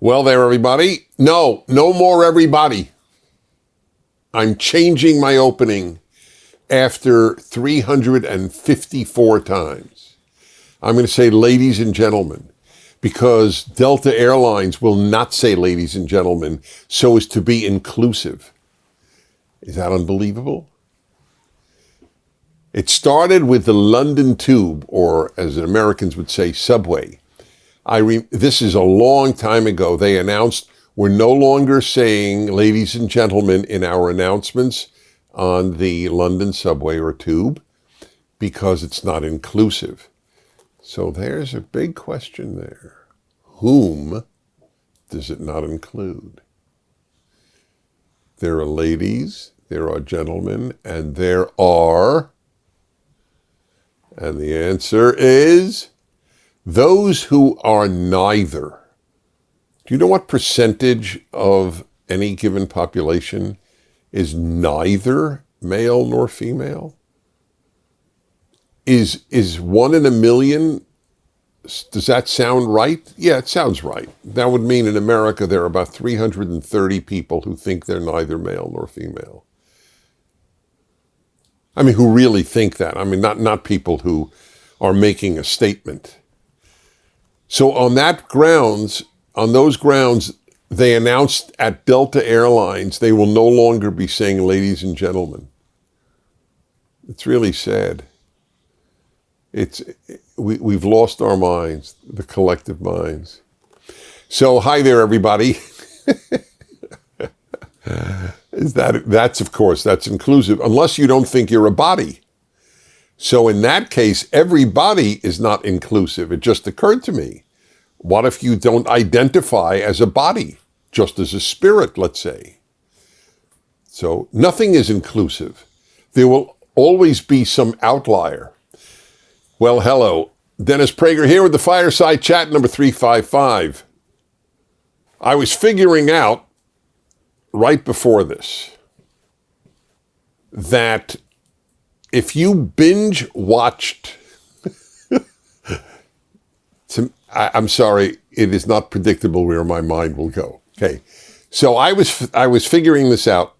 Well there, everybody. No more everybody. I'm changing my opening after 354 times. I'm going to say ladies and gentlemen, because Delta Airlines will not say ladies and gentlemen so as to be inclusive. Is that unbelievable? It started with the London Tube, or as Americans would say, subway. This is a long time ago. They announced we're no longer saying ladies and gentlemen in our announcements on the London subway or tube because it's not inclusive. So there's a big question there. Whom does it not include? There are ladies, there are gentlemen, and there are, and the answer is those who are neither. Do you know what percentage of any given population is neither male nor female? Is 1 in a million, does that sound right? Yeah, it sounds right. That would mean in America there are about 330 people who think they're neither male nor female. I mean, who really think that. I mean, not people who are making a statement. So on those grounds, they announced at Delta Airlines they will no longer be saying ladies and gentlemen. It's really sad. We've lost our minds, the collective minds. So hi there, everybody. That's inclusive, unless you don't think you're a body. So in that case, everybody is not inclusive. It just occurred to me. What if you don't identify as a body, just as a spirit, let's say? So nothing is inclusive. There will always be some outlier. Well, hello. Dennis Prager here with the Fireside Chat number 355. I was figuring out right before this that if you binge watched, I'm sorry, it is not predictable where my mind will go. Okay, so I was figuring this out,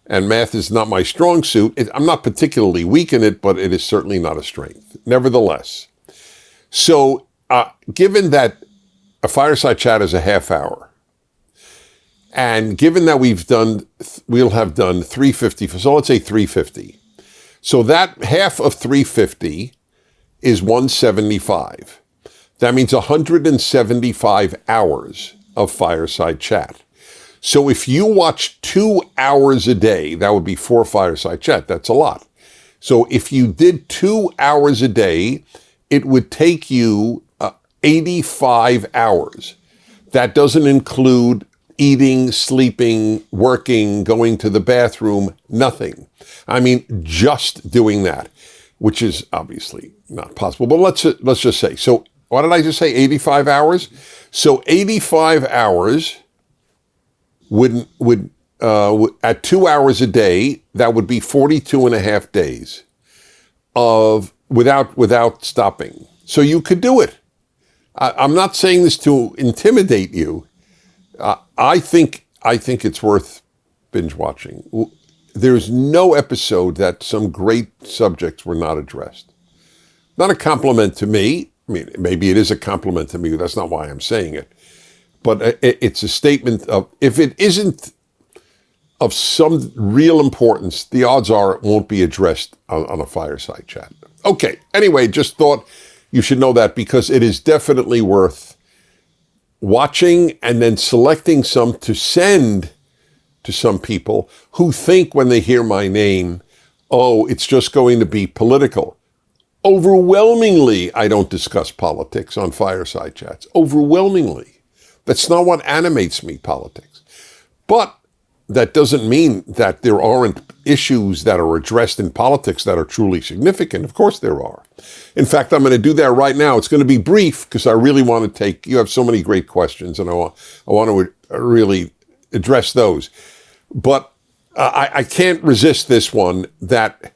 and math is not my strong suit. I'm not particularly weak in it, but it is certainly not a strength. Nevertheless, so given that a Fireside Chat is a half hour, and given that we'll have done 350, so let's say 350. So that half of 350 is 175. That means 175 hours of Fireside Chat. So if you watch 2 hours a day, that would be 4 Fireside Chat. That's a lot. So if you did 2 hours a day, it would take you 85 hours. That doesn't include eating, sleeping, working, going to the bathroom, nothing. I mean, just doing that, which is obviously not possible. But let's just say, so what did I just say, 85 hours? So 85 hours would at 2 hours a day, that would be 42 and a half days of without stopping. So you could do it. I'm not saying this to intimidate you. I think it's worth binge watching. There's no episode that some great subjects were not addressed. Not a compliment to me. I mean, maybe it is a compliment to me. That's not why I'm saying it. But it's a statement of, if it isn't of some real importance, the odds are it won't be addressed on a Fireside Chat. Okay, anyway, just thought you should know that, because it is definitely worth watching and then selecting some to send to some people who think when they hear my name, oh, it's just going to be political. Overwhelmingly, I don't discuss politics on Fireside Chats. Overwhelmingly. That's not what animates me, politics. But that doesn't mean that there aren't issues that are addressed in politics that are truly significant. Of course there are. In fact, I'm going to do that right now. It's going to be brief because I really want to you have so many great questions, and I want to really address those. But I can't resist this one, that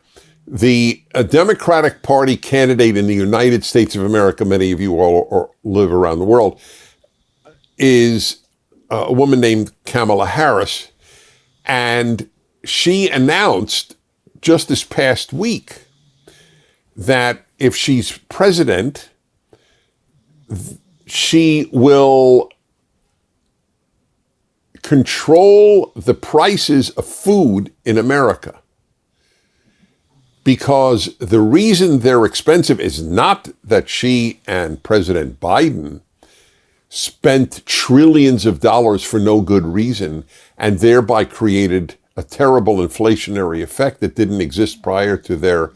the Democratic Party candidate in the United States of America, many of you all live around the world, is a woman named Kamala Harris, and she announced just this past week that if she's president, she will control the prices of food in America. Because the reason they're expensive is not that she and President Biden spent trillions of dollars for no good reason and thereby created a terrible inflationary effect that didn't exist prior to their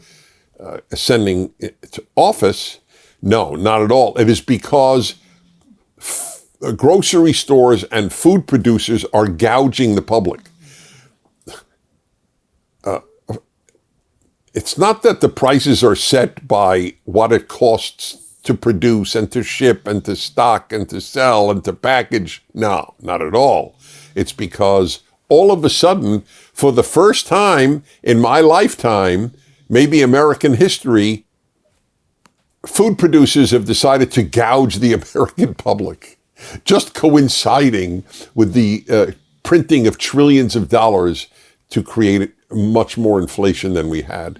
ascending to office. No, not at all. It is because grocery stores and food producers are gouging the public. It's not that the prices are set by what it costs to produce and to ship and to stock and to sell and to package. No, not at all. It's because all of a sudden, for the first time in my lifetime, maybe American history, food producers have decided to gouge the American public, just coinciding with the printing of trillions of dollars to create much more inflation than we had.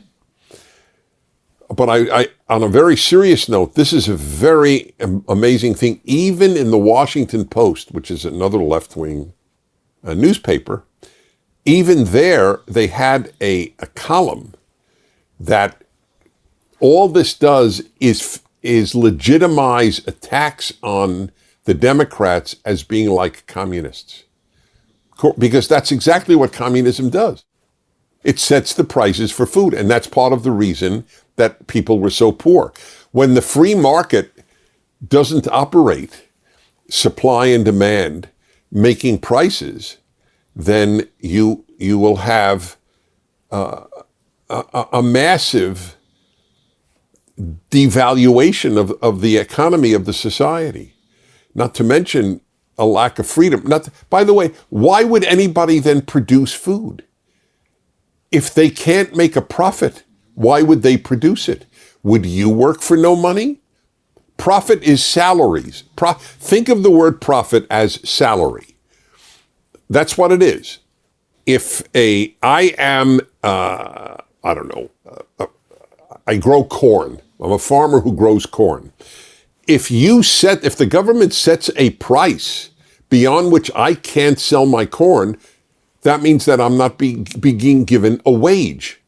But I, on a very serious note, this is a very amazing thing. Even in the Washington Post, which is another left-wing newspaper, even there they had a column that all this does is legitimize attacks on the Democrats as being like communists. Because that's exactly what communism does. It sets the prices for food, and that's part of the reason that people were so poor. When the free market doesn't operate, supply and demand, making prices, then you will have a massive devaluation of the economy of the society. Not to mention a lack of freedom. By the way, why would anybody then produce food? If they can't make a profit, why would they produce it? Would you work for no money? Profit is salaries. Think of the word profit as salary. That's what it is. If I grow corn. I'm a farmer who grows corn. If the government sets a price beyond which I can't sell my corn, that means that I'm not being given a wage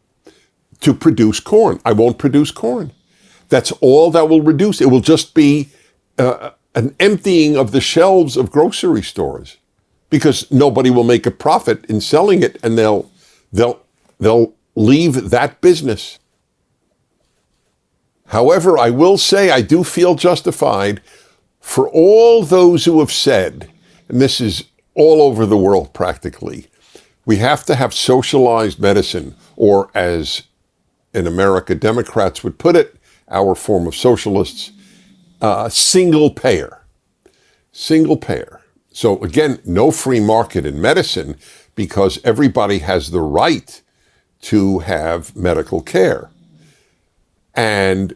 to produce corn. I won't produce corn. That's all that will reduce. It will just be an emptying of the shelves of grocery stores because nobody will make a profit in selling it, and they'll leave that business. However, I will say I do feel justified for all those who have said, and this is all over the world practically, we have to have socialized medicine, or as in America, Democrats would put it, our form of socialists, single payer. Single payer. So again, no free market in medicine because everybody has the right to have medical care. And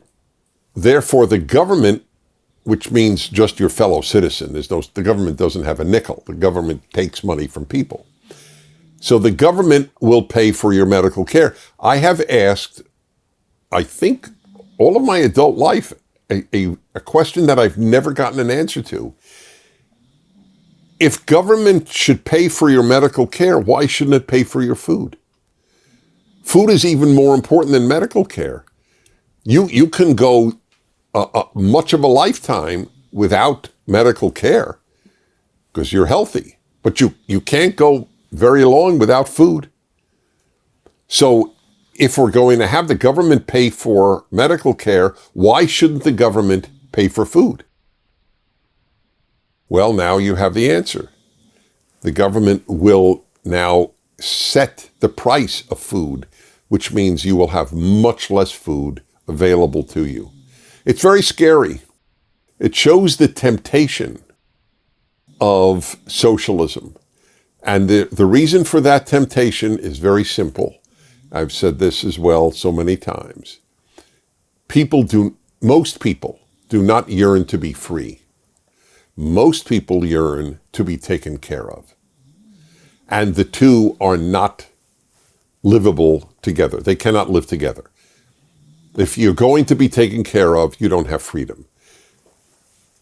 therefore the government, which means just your fellow citizen, the government doesn't have a nickel. The government takes money from people. So the government will pay for your medical care. I have asked, I think, all of my adult life, a question that I've never gotten an answer to. If government should pay for your medical care, why shouldn't it pay for your food? Food is even more important than medical care. You can go much of a lifetime without medical care because you're healthy, but you can't go very long without food. So if we're going to have the government pay for medical care, why shouldn't the government pay for food? Well, now you have the answer. The government will now set the price of food, which means you will have much less food available to you. It's very scary. It shows the temptation of socialism. And the reason for that temptation is very simple. I've said this as well so many times. Most people do not yearn to be free. Most people yearn to be taken care of. And the two are not livable together. They cannot live together. If you're going to be taken care of, you don't have freedom.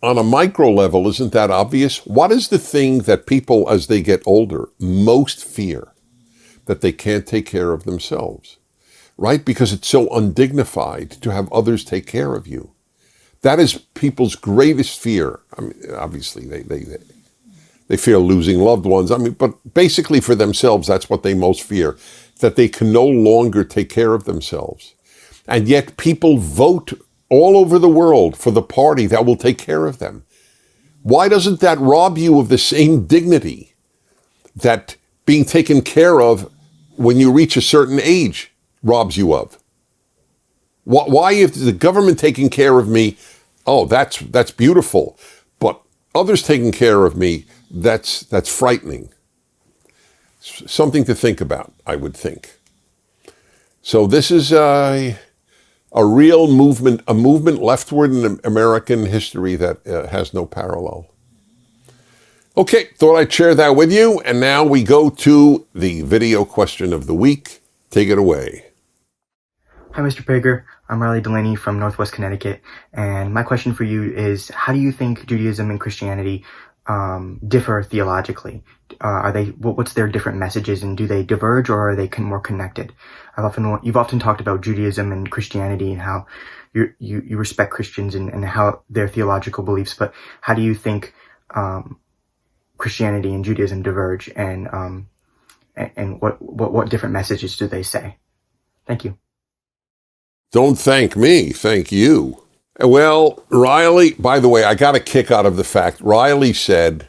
On a micro level, isn't that obvious? What is the thing that people, as they get older, most fear? That they can't take care of themselves, right? Because it's so undignified to have others take care of you. That is people's greatest fear. I mean, obviously, they fear losing loved ones. I mean, but basically for themselves, that's what they most fear, that they can no longer take care of themselves. And yet people vote all over the world for the party that will take care of them. Why doesn't that rob you of the same dignity that being taken care of when you reach a certain age robs you of? Why, if the government taking care of me, oh, that's beautiful, but others taking care of me, that's frightening. Something to think about, I would think. So this is a real movement, a movement leftward in American history that has no parallel. Okay, thought I'd share that with you, and now we go to the video question of the week. Take it away. Hi, Mr. Prager. I'm Riley Delaney from Northwest Connecticut, and my question for you is, how do you think Judaism and Christianity differ theologically? What's their different messages, and do they diverge, or are they more connected? You've often talked about Judaism and Christianity and how you respect Christians and how their theological beliefs, but how do you think Christianity and Judaism diverge, and what different messages do they say? Thank you. Don't thank me, thank you. Well, Riley, by the way, I got a kick out of the fact Riley said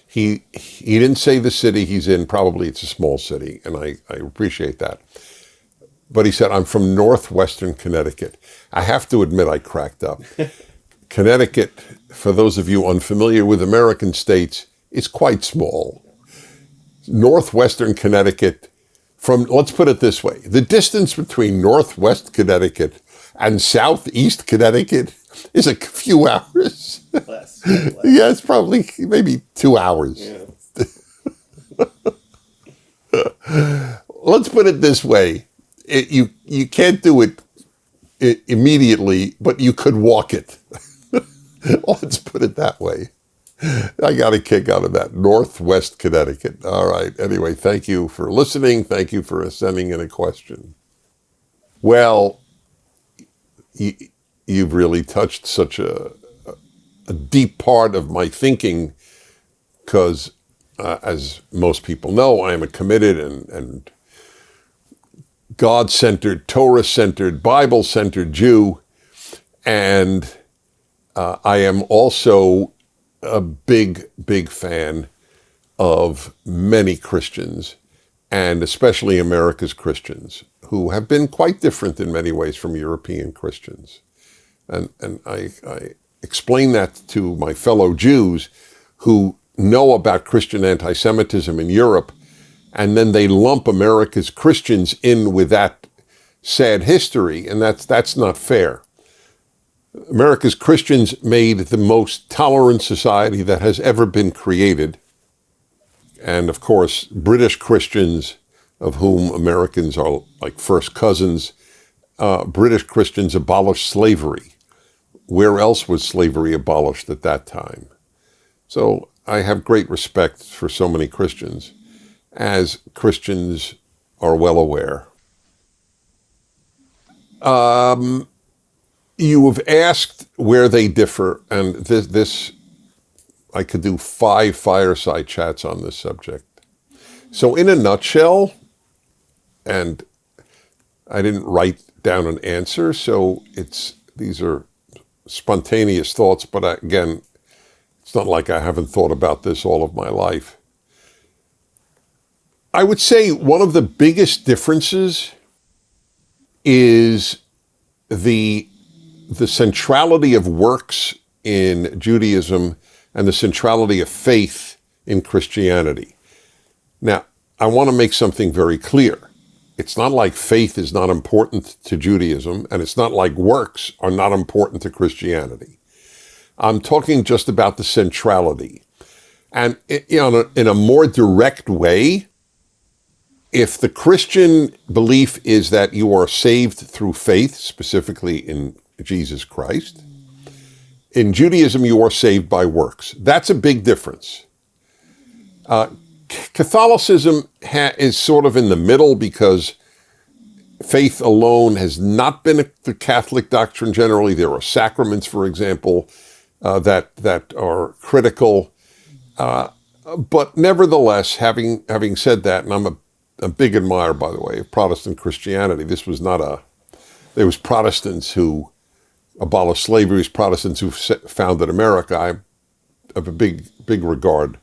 he didn't say the city he's in. Probably it's a small city, and I appreciate that. But he said, I'm from northwestern Connecticut. I have to admit I cracked up. Connecticut, for those of you unfamiliar with American states, is quite small. Northwestern Connecticut, let's put it this way, the distance between Northwest Connecticut and Southeast Connecticut is a few hours. Less. Yeah, it's probably maybe 2 hours. Yeah. Let's put it this way. You can't do it immediately, but you could walk it. Let's put it that way. I got a kick out of that. Northwest Connecticut. All right. Anyway, thank you for listening. Thank you for sending in a question. Well, you've really touched such a deep part of my thinking because, as most people know, I am a committed and God-centered, Torah-centered, Bible-centered Jew. And I am also a big fan of many Christians, and especially America's Christians, who have been quite different in many ways from European Christians. And I explain that to my fellow Jews who know about Christian anti-Semitism in Europe, and then they lump America's Christians in with that sad history, and that's not fair. America's Christians made the most tolerant society that has ever been created. And of course, British Christians, of whom Americans are like first cousins, British Christians abolished slavery. Where else was slavery abolished at that time? So I have great respect for so many Christians, as Christians are well aware. You have asked where they differ, and this I could do 5 fireside chats on this subject. So in a nutshell, and I didn't write down an answer, so these are spontaneous thoughts, but again, it's not like I haven't thought about this all of my life. I would say one of the biggest differences is the centrality of works in Judaism and the centrality of faith in Christianity. Now, I want to make something very clear. It's not like faith is not important to Judaism, and it's not like works are not important to Christianity. I'm talking just about the centrality. And in a more direct way, if the Christian belief is that you are saved through faith, specifically in Jesus Christ, in Judaism you are saved by works. That's a big difference. Catholicism is sort of in the middle because faith alone has not been the Catholic doctrine generally. There are sacraments, for example, that are critical. But nevertheless, having said that, and I'm a big admirer, by the way, of Protestant Christianity. There was Protestants who abolished slavery, there was Protestants who founded America. I have a big regard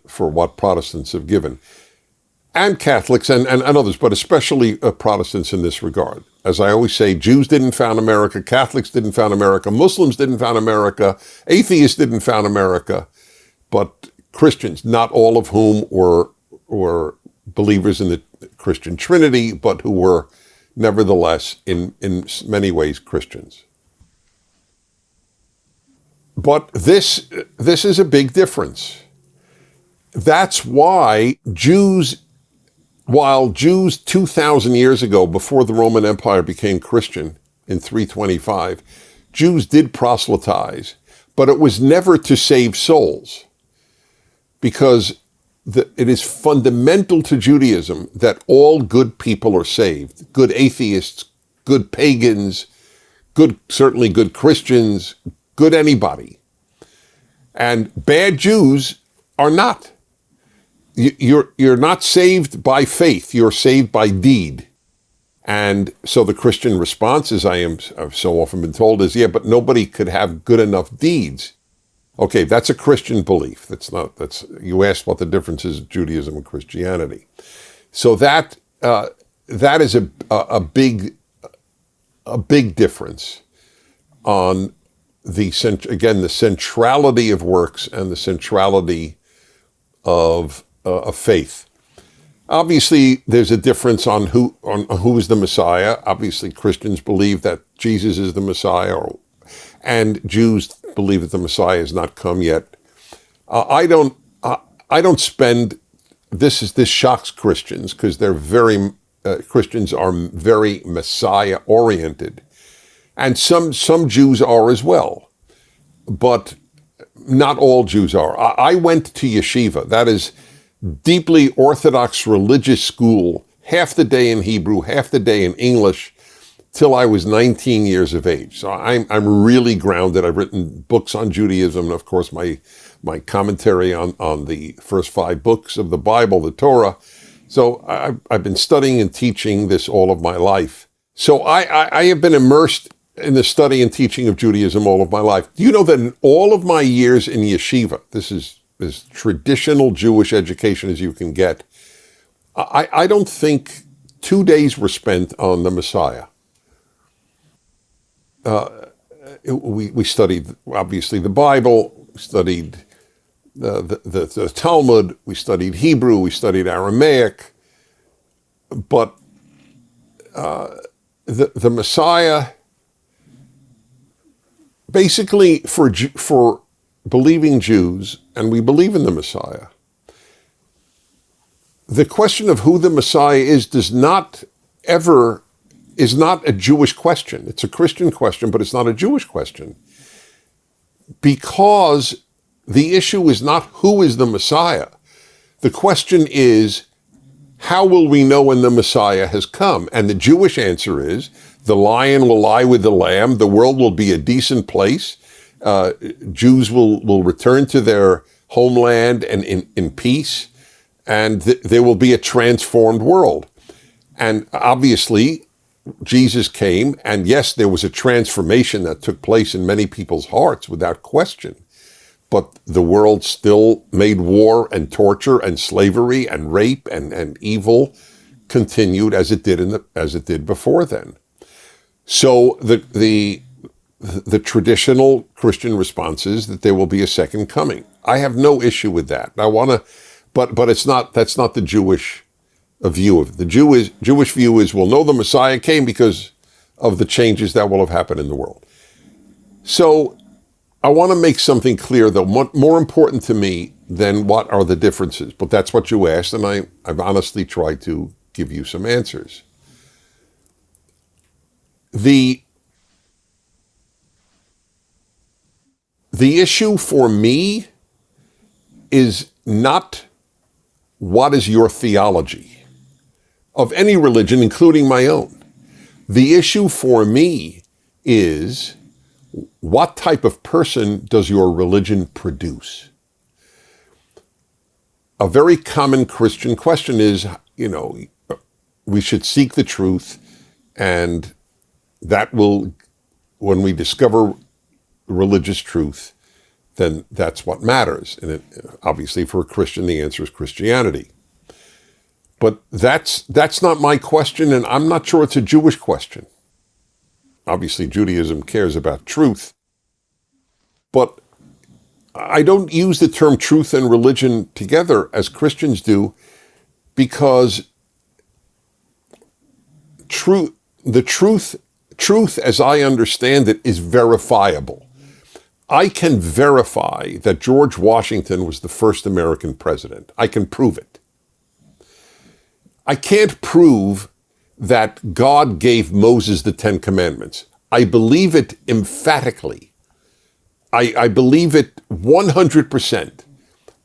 for what Protestants have given. And Catholics and others, but especially Protestants in this regard. As I always say, Jews didn't found America, Catholics didn't found America, Muslims didn't found America, atheists didn't found America, but Christians, not all of whom were believers in the Christian Trinity, but who were nevertheless in many ways Christians. But this is a big difference. That's why while Jews 2,000 years ago, before the Roman Empire became Christian in 325, Jews did proselytize, but it was never to save souls, because it is fundamental to Judaism that all good people are saved. Good atheists, good pagans, certainly good Christians, good anybody. And bad Jews are not. You're not saved by faith, you're saved by deed. And so the Christian response, as I've so often been told, is, yeah, but nobody could have good enough deeds. Okay, that's a Christian belief. You asked what the difference is in Judaism and Christianity. So that is a big difference on the centrality of works and the centrality of faith. Obviously, there's a difference on who is the Messiah. Obviously, Christians believe that Jesus is the Messiah, and Jews believe that the Messiah has not come yet. I don't spend. This shocks Christians because Christians are very Messiah oriented, and some Jews are as well, but not all Jews are. I went to yeshiva. That is deeply Orthodox religious school, half the day in Hebrew, half the day in English, till I was 19 years of age. So I'm really grounded. I've written books on Judaism, and of course my commentary on the first 5 books of the Bible, the Torah. So I've been studying and teaching this all of my life. So I have been immersed in the study and teaching of Judaism all of my life. Do you know that in all of my years in yeshiva, this is as traditional Jewish education as you can get, I don't think 2 days were spent on the Messiah. We studied, obviously, the Bible, we studied the Talmud, we studied Hebrew, we studied Aramaic, but the Messiah, basically for believing Jews, and we believe in the Messiah, the question of who the Messiah is not a Jewish question. It's a Christian question, but it's not a Jewish question. Because the issue is not who is the Messiah. The question is, how will we know when the Messiah has come? And the Jewish answer is, the lion will lie with the lamb, the world will be a decent place, Jews will return to their homeland and in peace, and there will be a transformed world. And obviously, Jesus came, and yes, there was a transformation that took place in many people's hearts without question. But the world still made war and torture and slavery and rape and evil continued as it did before then. So the traditional Christian response is that there will be a second coming. I have no issue with that. But that's not the Jewish view of it. The Jewish view is, we'll know the Messiah came because of the changes that will have happened in the world. So I want to make something clear, though, more important to me than what are the differences. But that's what you asked, and I've honestly tried to give you some answers. The issue for me is not what is your theology of any religion, including my own. The issue for me is what type of person does your religion produce? A very common Christian question is, we should seek the truth, and that will, when we discover religious truth, then that's what matters. And obviously for a Christian, the answer is Christianity. But that's not my question, and I'm not sure it's a Jewish question. Obviously, Judaism cares about truth, but I don't use the term truth and religion together as Christians do, because the truth as I understand it is verifiable. I can verify that George Washington was the first American president. I can prove it. I can't prove that God gave Moses the Ten Commandments. I believe it emphatically. I believe it 100%.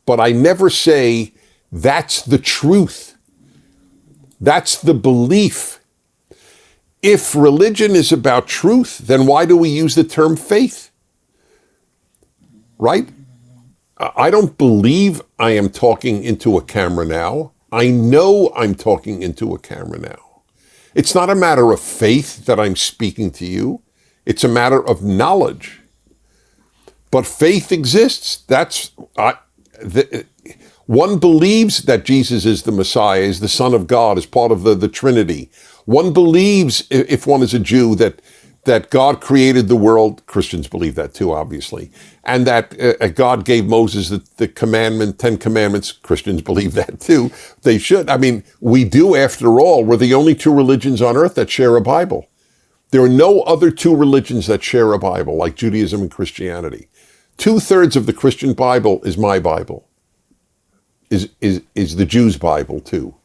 But I never say that's the truth. That's the belief. If religion is about truth, then why do we use the term faith? Right? I don't believe I am talking into a camera now. I know I'm talking into a camera now. It's not a matter of faith that I'm speaking to you. It's a matter of knowledge. But faith exists. One believes that Jesus is the Messiah, is the Son of God, is part of the Trinity. One believes, if one is a Jew, that God created the world. Christians believe that too, obviously. And that God gave Moses the commandment, 10 commandments. Christians believe that too. They should. I mean, we do, after all. We're the only two religions on earth that share a Bible. There are no other two religions that share a Bible, like Judaism and Christianity. 2/3 of the Christian Bible is my Bible, is the Jews' Bible too.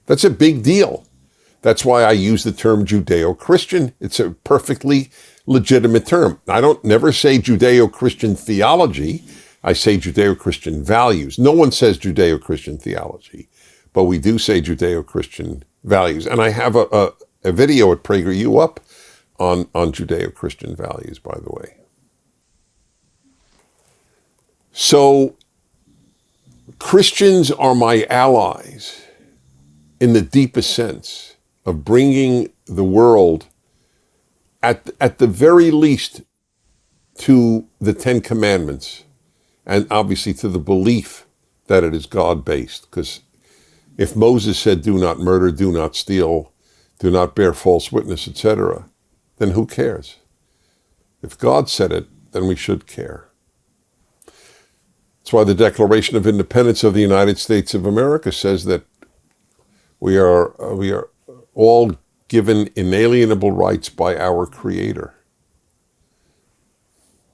That's a big deal. That's why I use the term Judeo-Christian. It's a perfectly legitimate term. I don't never say Judeo-Christian theology. I say Judeo-Christian values. No one says Judeo-Christian theology, but we do say Judeo-Christian values. And I have a video at PragerU up on Judeo-Christian values, by the way. So Christians are my allies in the deepest sense of bringing the world at the very least to the 10 Commandments, and obviously to the belief that it is God-based. Because if Moses said, do not murder, do not steal, do not bear false witness, etc., then who cares? If God said it, then we should care. That's why the Declaration of Independence of the United States of America says that we are all given inalienable rights by our Creator.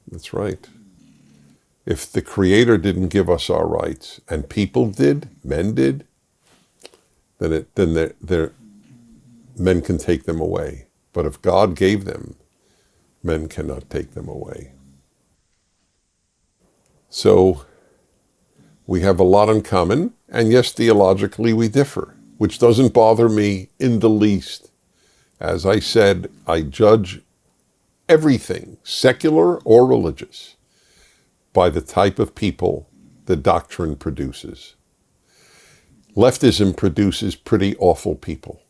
That's right. If the Creator didn't give us our rights, and people did, men did, then men can take them away. But if God gave them, men cannot take them away. So we have a lot in common, and yes, theologically we differ, which doesn't bother me in the least. As I said, I judge everything, secular or religious, by the type of people the doctrine produces. Leftism produces pretty awful people.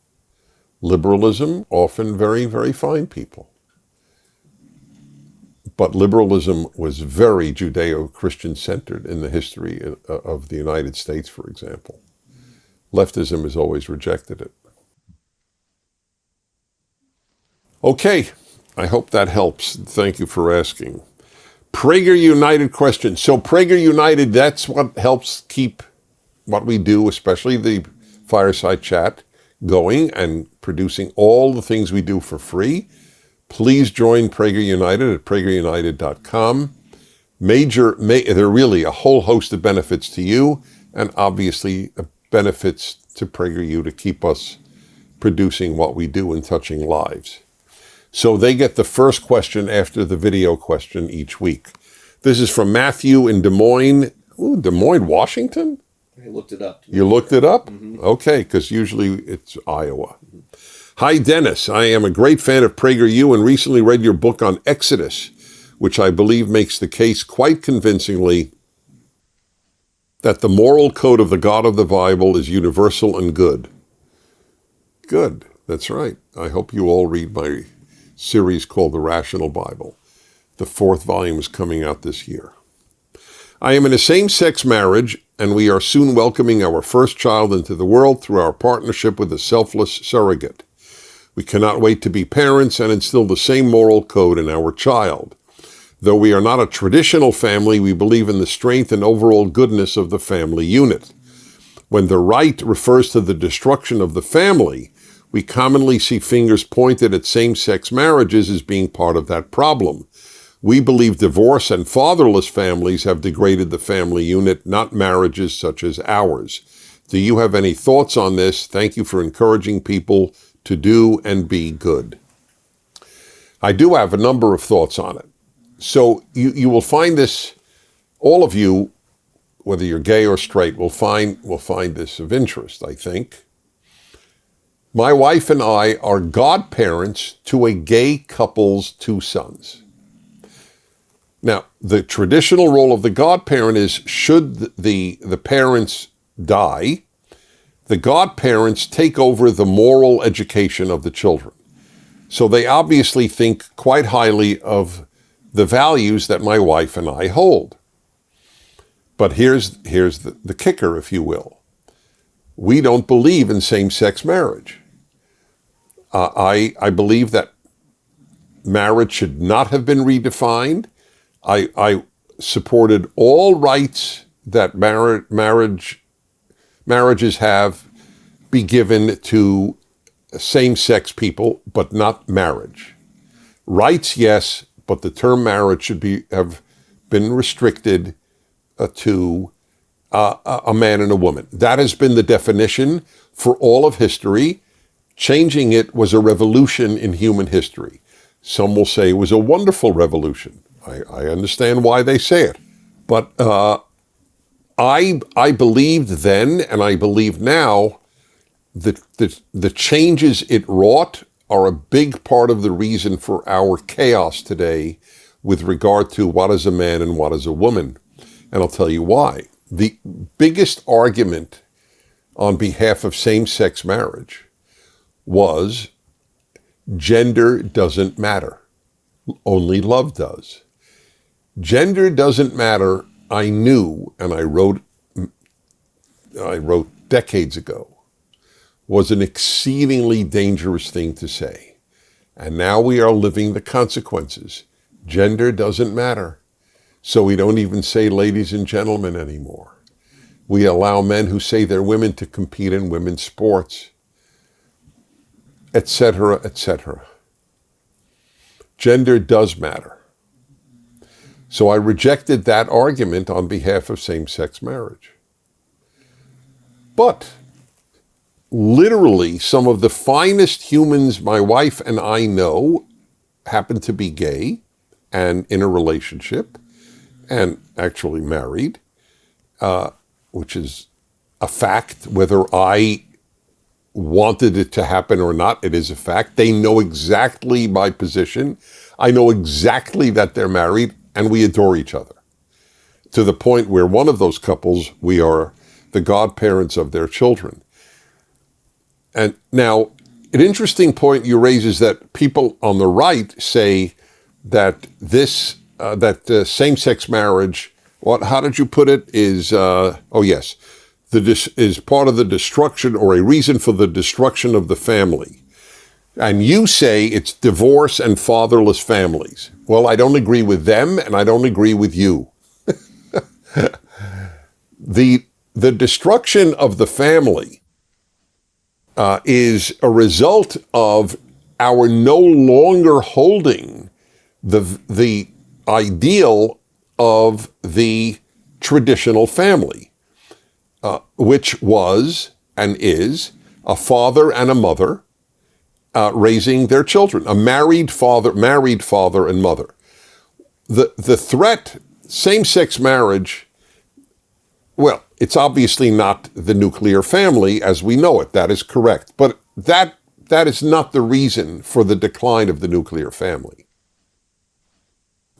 Liberalism, often very, very fine people. But liberalism was very Judeo-Christian centered in the history of the United States, for example. Leftism has always rejected it. Okay, I hope that helps. Thank you for asking. Prager United question. So Prager United, that's what helps keep what we do, especially the Fireside Chat, going and producing all the things we do for free. Please join Prager United at pragerunited.com. There are really a whole host of benefits to you, and obviously benefits to PragerU to keep us producing what we do and touching lives. So they get the first question after the video question each week. This is from Matthew in Des Moines. Ooh, Des Moines, Washington? I looked it up. You looked it up? Mm-hmm. Okay, because usually it's Iowa. Mm-hmm. Hi, Dennis. I am a great fan of PragerU and recently read your book on Exodus, which I believe makes the case quite convincingly that the moral code of the God of the Bible is universal and good. Good. That's right. I hope you all read my series called The Rational Bible. The 4th volume is coming out this year. I am in a same-sex marriage, and we are soon welcoming our first child into the world through our partnership with a selfless surrogate. We cannot wait to be parents and instill the same moral code in our child. Though we are not a traditional family, we believe in the strength and overall goodness of the family unit. When the right refers to the destruction of the family, we commonly see fingers pointed at same-sex marriages as being part of that problem. We believe divorce and fatherless families have degraded the family unit, not marriages such as ours. Do you have any thoughts on this? Thank you for encouraging people to do and be good. I do have a number of thoughts on it. So you will find this, all of you, whether you're gay or straight, will find this of interest, I think. My wife and I are godparents to a gay couple's 2 sons. Now, the traditional role of the godparent is, should the parents die, the godparents take over the moral education of the children. So they obviously think quite highly of the values that my wife and I hold. But here's the kicker, if you will. We don't believe in same-sex marriage. I believe that marriage should not have been redefined. I supported all rights that marriages have be given to same-sex people, but not marriage. Rights, yes, but the term marriage should have been restricted to a man and a woman. That has been the definition for all of history. Changing it was a revolution in human history. Some will say it was a wonderful revolution. I understand why they say it. But I believed then, and I believe now, that the changes it wrought are a big part of the reason for our chaos today with regard to what is a man and what is a woman. And I'll tell you why. The biggest argument on behalf of same-sex marriage was gender doesn't matter. Only love does. Gender doesn't matter, I knew, and I wrote decades ago, was an exceedingly dangerous thing to say. And now we are living the consequences. Gender doesn't matter. So we don't even say ladies and gentlemen anymore. We allow men who say they're women to compete in women's sports, etc., etc. Gender does matter. So I rejected that argument on behalf of same-sex marriage. But literally, some of the finest humans my wife and I know happen to be gay and in a relationship and actually married, which is a fact. Whether I wanted it to happen or not, it is a fact. They know exactly my position. I know exactly that they're married, and we adore each other, to the point where one of those couples, we are the godparents of their children. And now, an interesting point you raise is that people on the right say that same-sex marriage, how did you put it, is is part of the destruction or a reason for the destruction of the family. And you say it's divorce and fatherless families. Well, I don't agree with them, and I don't agree with you. The destruction of the family is a result of our no longer holding the ideal of the traditional family, which was and is a father and a mother raising their children, a married father and mother. The threat, same-sex marriage, well, it's obviously not the nuclear family as we know it. That is correct. But that is not the reason for the decline of the nuclear family.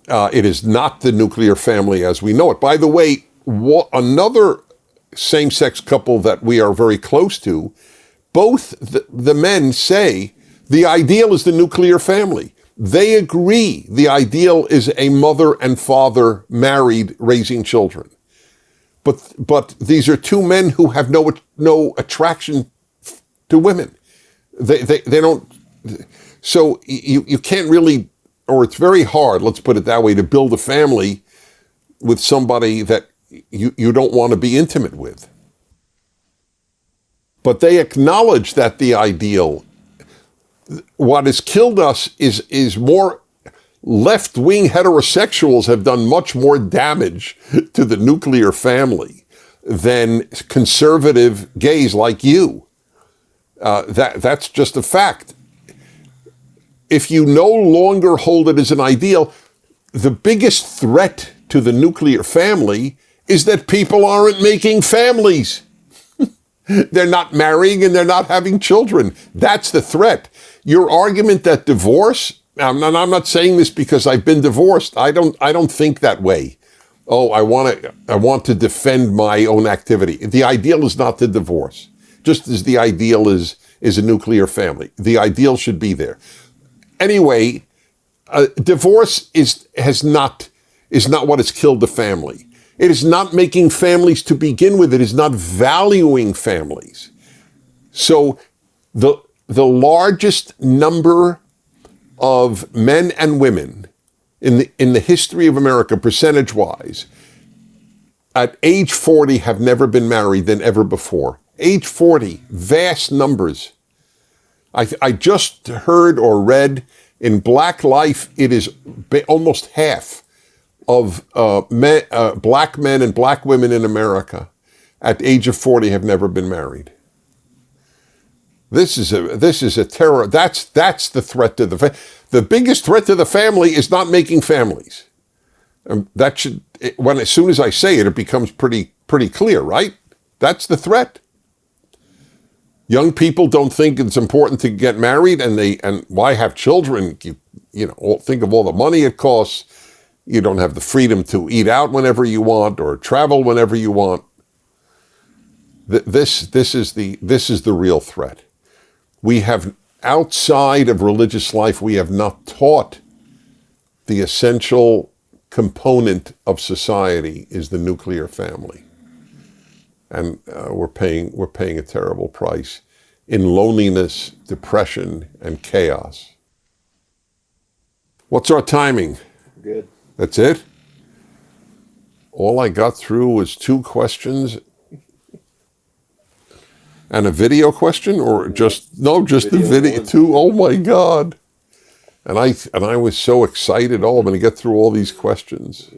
It is not the nuclear family as we know it. By the way, another same-sex couple that we are very close to, both the men say the ideal is the nuclear family. They agree the ideal is a mother and father married raising children. But these are two men who have no attraction to women. They don't. So you can't really, or it's very hard, let's put it that way, to build a family with somebody that you don't want to be intimate with. But they acknowledge that the ideal, what has killed us is more left-wing heterosexuals have done much more damage to the nuclear family than conservative gays like you. That's just a fact. If you no longer hold it as an ideal, the biggest threat to the nuclear family is that people aren't making families. They're not marrying and they're not having children. That's the threat. Your argument that divorce, I'm not saying this because I've been divorced. I don't think that way. Oh, I want to defend my own activity. The ideal is not to divorce, just as the ideal is a nuclear family. The ideal should be there. Anyway, divorce is not what has killed the family. It is not making families to begin with. It is not valuing families. So the largest number of men and women in the history of America, percentage-wise, at age 40 have never been married than ever before. Age 40, vast numbers. I just heard or read in Black Life, it is almost half of black men and black women in America at the age of 40 have never been married. This is a terror. That's the threat to the biggest threat to the family is not making families. As soon as I say it, it becomes pretty clear, right? That's the threat. Young people don't think it's important to get married, and why have children? You know, think of all the money it costs. You don't have the freedom to eat out whenever you want or travel whenever you want. This is the real threat. We have, outside of religious life, we have not taught the essential component of society is the nuclear family. And we're paying a terrible price in loneliness, depression, and chaos. What's our timing? Good. That's it? All I got through was 2 questions and a video question, or just the video 2. Oh my God. And I was so excited. Oh, I'm going to get through all these questions.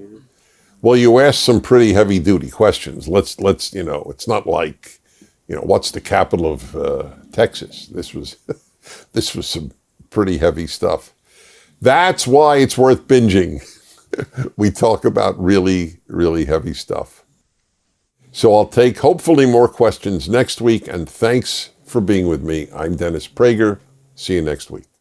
Well, you asked some pretty heavy duty questions. Let's it's not like, what's the capital of Texas? This was some pretty heavy stuff. That's why it's worth binging. We talk about really, really heavy stuff. So I'll take hopefully more questions next week, and thanks for being with me. I'm Dennis Prager. See you next week.